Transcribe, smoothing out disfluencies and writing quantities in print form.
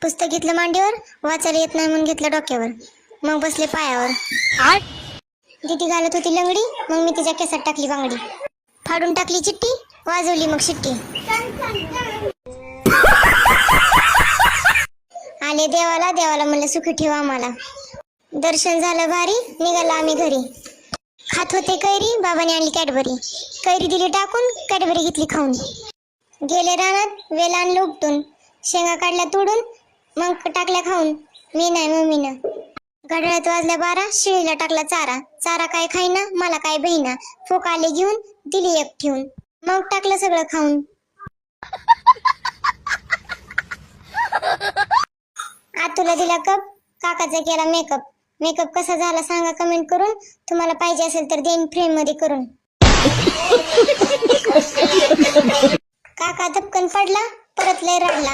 पुस्तक घेतलं मांडीवर, वाचायला येत नाही म्हणून घेतलं डोक्यावर, मग बसले पायावर. दीदी घालत होती लंगडी, मग मी तिच्या केसात टाकली बांगडी. फाडून टाकली चिट्टी, वाजवली मग शिट्टी. आले देवाला, देवाला म्हणलं सुखी ठेवा आम्हाला. दर्शन झालं भारी, निघाला आम्ही घरी. खात होते कैरी, बाबाने आणली कॅडबरी. कैरी दिली टाकून, कॅडबरी घेतली खाऊन. गेले रानात, वेल आणलं उपटून. शेंगा काढल्या तोडून, मग टाकल्या खाऊन. मी नाही मम्मीनं. घड्याळात वाजल्या 12, शिळीला टाकला चारा. चारा काय खाईना, मला काय बहिना. फोक आले घेऊन, दिली एक ठेवून. मग टाकलं सगळं खाऊन. आतूला दिला कप, काकाचा केला मेकअप. मेकअप कसा झाला सांगा कमेंट करून. तुम्हाला पाहिजे असेल तर देईन फ्रेम मध्ये करून. काका धपकन पडला, परत लय रडला.